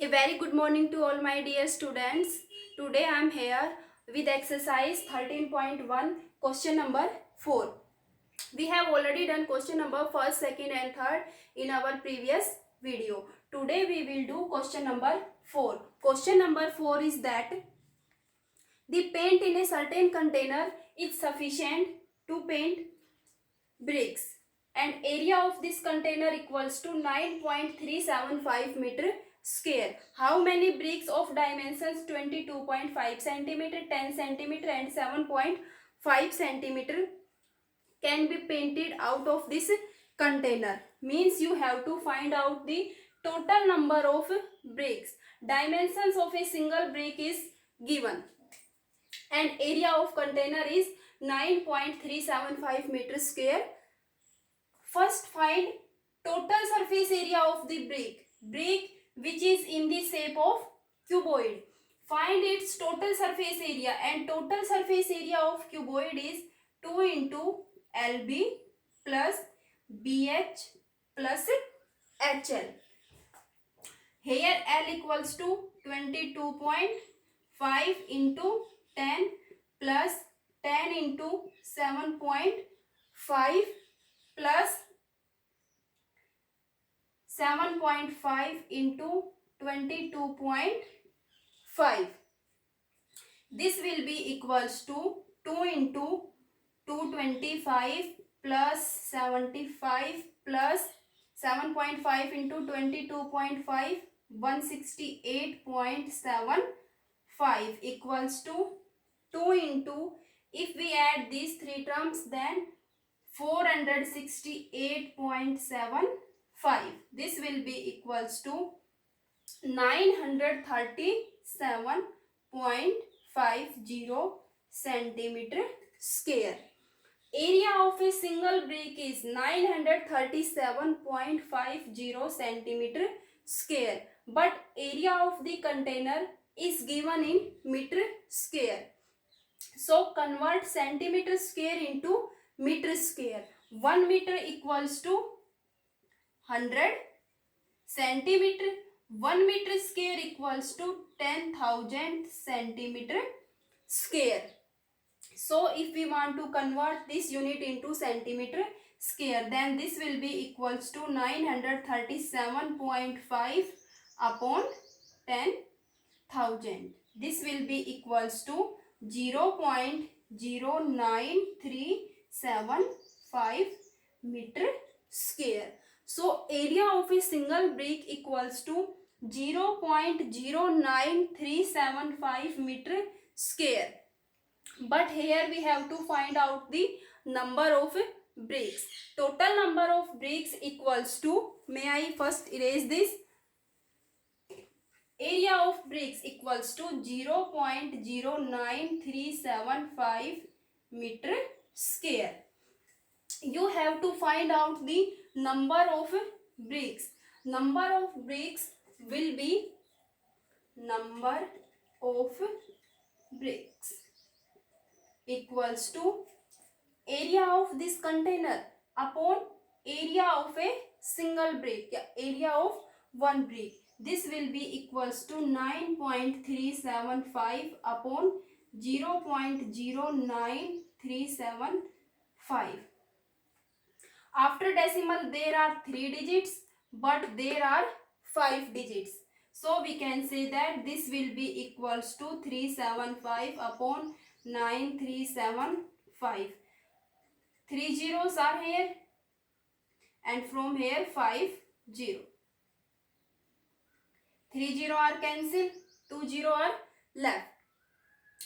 A very good morning to all my dear students. Today I am here with exercise 13.1 question number 4. We have already done question number 1st, 2nd and 3rd in our previous video. Today we will do question number 4. Question number 4 is that the paint in a certain container is sufficient to paint bricks and area of this container equals to 9.375 meter square. How many bricks of dimensions 22.5 centimeter, 10 centimeter and 7.5 centimeter can be painted out of this container? Means you have to find out the total number of bricks. Dimensions of a single brick is given and area of container is 9.375 meter square. First find total surface area of the brick which is in the shape of cuboid. Find its total surface area, and total surface area of cuboid is 2 into LB plus BH plus HL. Here L equals to 22.5 into 10 plus 10 into 7.5 plus 7.5 into 22.5. This will be equals to 2 into 225 plus 75 plus 7.5 into 22.5 168.75 equals to 2 into, if we add these three terms, then 468.75. This will be equals to 937.50 centimeter square. Area of a single brick is 937.50 centimeter square, but area of the container is given in meter square. So convert centimeter square into meter square. 1 meter equals to 100 centimeter. 1 meter square equals to 10,000 centimeter square. So if we want to convert this unit into centimeter square, then this will be equals to 937.5 upon 10,000. This will be equals to 0.09375 meter square. So area of a single brick equals to 0.09375 meter square. But here we have to find out the number of bricks. Total number of bricks equals to, may I first erase this? Area of bricks equals to 0.09375 meter square. You have to find out the number of bricks. Number of bricks will be number of bricks equals to area of this container upon area of a single brick, area of one brick. This will be equals to 9.375 upon 0.09375. After decimal there are 3 digits, but there are 5 digits. So we can say that this will be equals to 375 upon 9375. 3 zeros are here and from here 5 0. 3 0 are cancelled, 2 0 are left.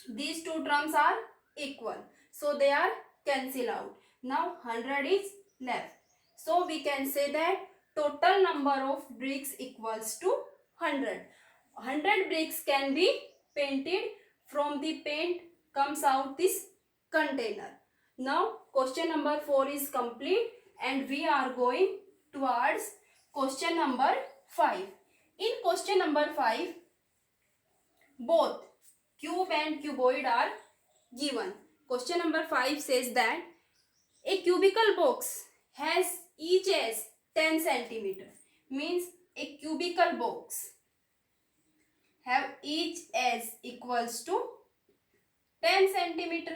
These two terms are equal, so they are cancelled out. Now 100 is left. So we can say that total number of bricks equals to 100. 100 bricks can be painted. From the paint comes out this container. Now question number 4 is complete and we are going towards question number 5. In question number 5, both cube and cuboid are given. Question number 5 says that a cubical box has each as 10 centimeter. Means a cubical box have each edge equals to 10 centimeter.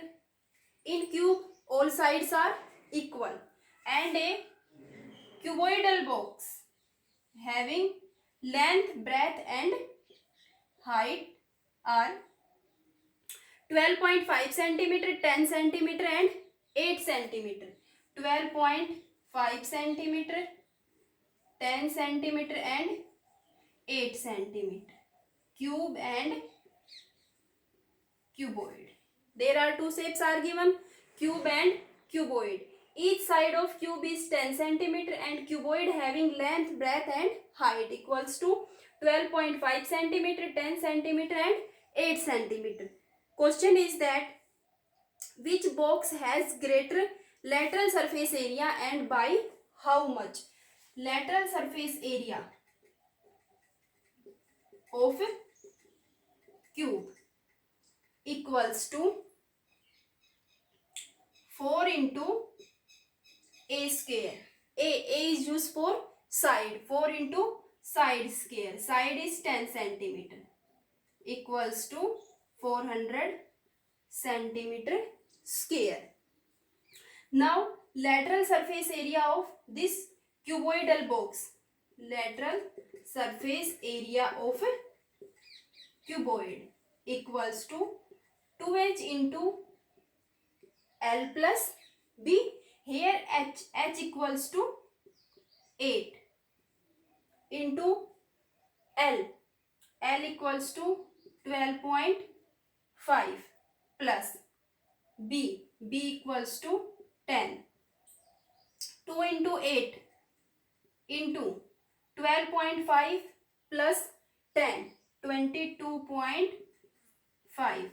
In cube, all sides are equal, and a cuboidal box having length, breadth and height are 12.5 centimeter, 10 centimeter and 8 centimeter. 12.5 centimeter, 10 centimeter and 8 centimeter. Cube and cuboid. There are two shapes are given, cube and cuboid. Each side of cube is 10 centimeter and cuboid having length, breadth and height equals to 12.5 centimeter, 10 centimeter and 8 centimeter. Question is that which box has greater lateral surface area and by how much? Lateral surface area of cube equals to 4 into a square. A is used for side. 4 into side square. Side is 10 centimeter equals to 400 centimeter square. Now lateral surface area of this cuboidal box. Lateral surface area of cuboid equals to 2h into L plus B. Here h equals to 8 into L. L equals to 12.5 plus B. B equals to 10. 2 into 8 into 12.5 plus 10. 22.5.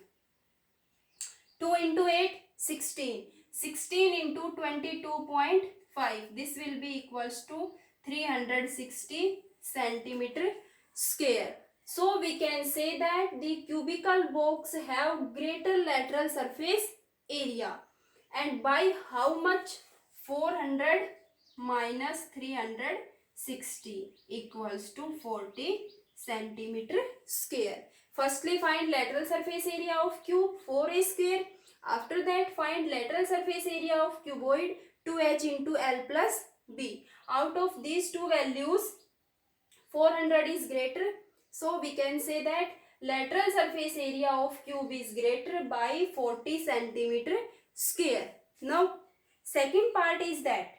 2 into 8, 16. 16 into 22.5. This will be equals to 360 centimeter square. So we can say that the cubical box have greater lateral surface area. And by how much? 400 minus 360 equals to 40 centimeter square. Firstly, find lateral surface area of cube, 4a square. After that, find lateral surface area of cuboid, 2h into L plus B. Out of these two values, 400 is greater. So we can say that lateral surface area of cube is greater by 40 centimeter square. Now, second part is that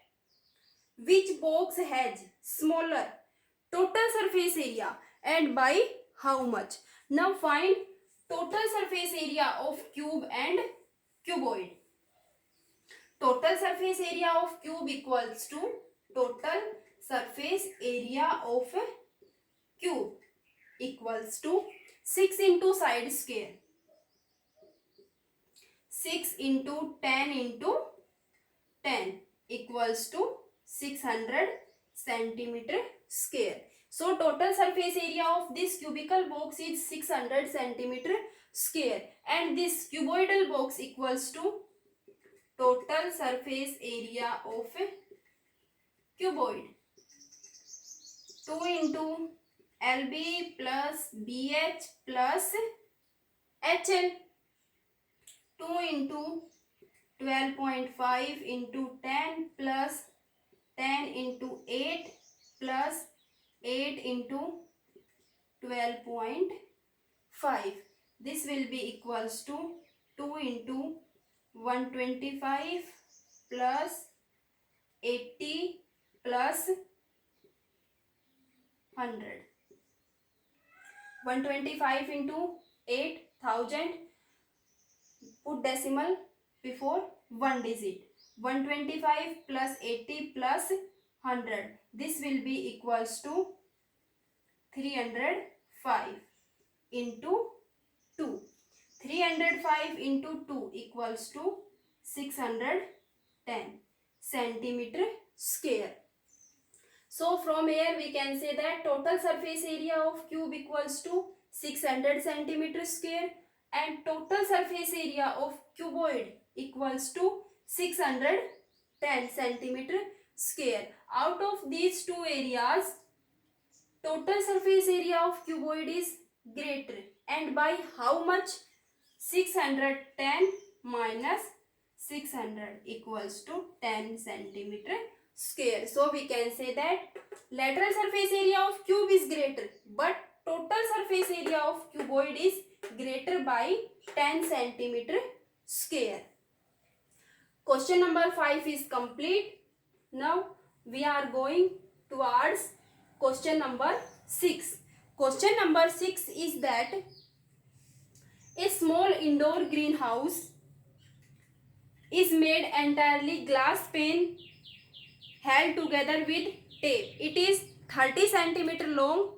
which box has smaller total surface area and by how much? Now find total surface area of cube and cuboid. Total surface area of cube equals to total surface area of cube equals to 6 into side square. 6 into 10 into 10 equals to 600 centimeter square. So total surface area of this cubical box is 600 centimeter square and this cuboidal box equals to total surface area of cuboid. 2 into LB plus BH plus HL. 2 into 12.5 into 10 plus 10 into 8 plus 8 into 12.5. This will be equals to 2 into 125 plus 80 plus 100. 125 into 8,000. Put decimal before one digit. 125 plus 80 plus 100. This will be equals to 305 into 2. 305 into 2 equals to 610 centimeter square. So from here we can say that total surface area of cube equals to 600 centimeter square and total surface area of cuboid equals to 610 centimeter square. Out of these two areas, total surface area of cuboid is greater, and by how much? 610 minus 600 equals to 10 centimeter square. So we can say that lateral surface area of cube is greater, but total surface area of cuboid is greater by 10 centimeter square. Question number 5 is complete. Now we are going towards question number 6. Question number 6 is that a small indoor greenhouse is made entirely glass pane held together with tape. It is 30 centimeter long,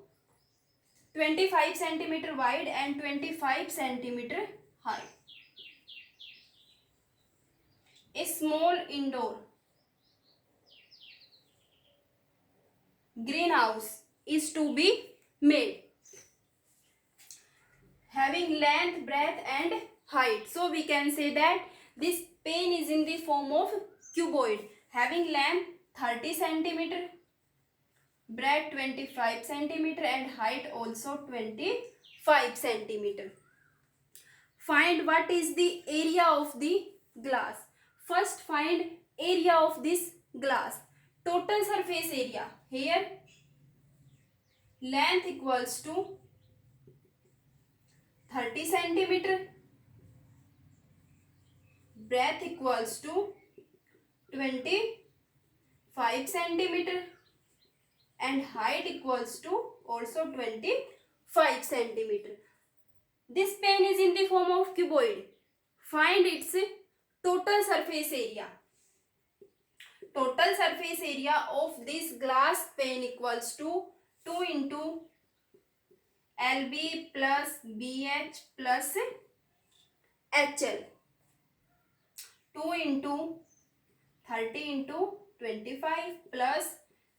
25 centimeter wide and 25 centimeter high. A small indoor greenhouse is to be made having length, breadth and height. So we can say that this pane is in the form of cuboid having length 30 centimeter, breadth 25 centimeter and height also 25 centimeter. Find what is the area of the glass. First find area of this glass. Total surface area. Here length equals to 30 centimeter, breadth equals to 25 centimeter and height equals to also 25 centimeter. This pane is in the form of cuboid. Find its total surface area. Total surface area of this glass pane equals to 2 into LB plus BH plus HL. 2 into 30 into 25 plus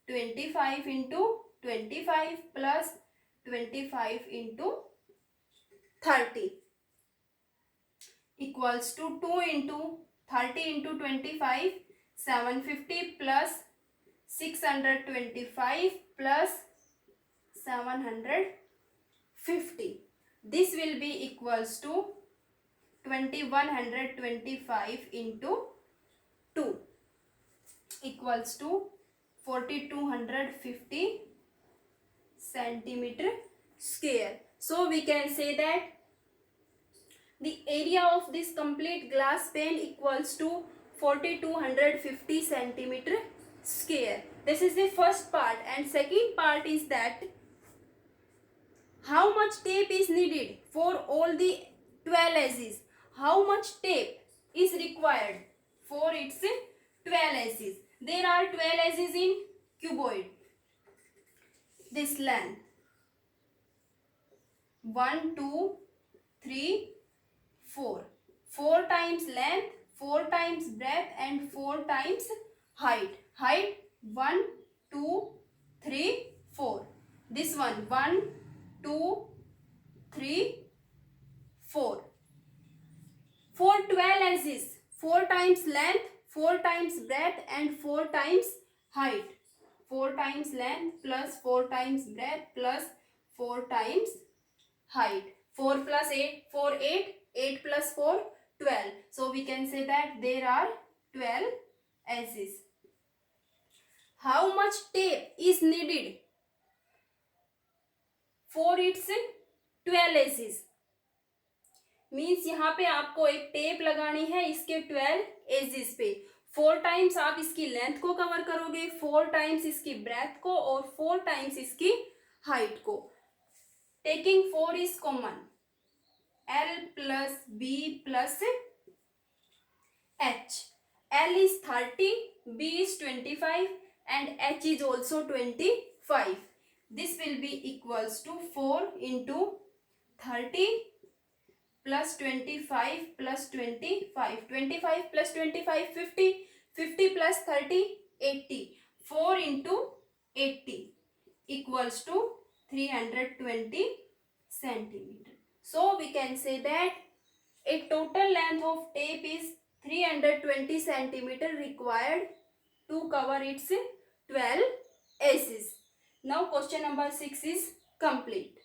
25 into 25 plus 25 into 30 equals to 2 into 30 into 25, 750 plus 625 plus 750. This will be equals to 2125 into 2 equals to 4250 centimeter square. So we can say that the area of this complete glass pane equals to 4250 centimeter square. This is the first part, and second part is that how much tape is needed for all the 12 edges. How much tape is required for its 12 edges. There are 12 edges in cuboid. This length 1, 2, 3, 4. 4 times length, 4 times breadth and 4 times height. Height 1, 2, 3, 4. This one 1, 2, 3, 4. For 12 edges, 4 times length, 4 times breadth and 4 times height. 4 times length plus 4 times breadth plus 4 times height. 4 plus 8, 4, 8. 8 plus 4, 12. So we can say that there are 12 edges. How much tape is needed for its 12 edges? Means यहाँ पे आपको एक tape लगानी है इसके 12 edges पे. 4 times आप इसकी लेंथ को कवर करोगे, 4 टाइम्स इसकी ब्रेथ को और 4 टाइम्स इसकी हाइट को. Taking 4 is common. L plus B plus H. L is 30, B is 25 and H is also 25. This will be equals to 4 into 30 plus 25 plus 25. 25 plus 25, 50. 50 plus 30, 80. 4 into 80 equals to 320 centimeter. So we can say that a total length of tape is 320 centimeter required to cover its 12 edges. Now question number 6 is complete.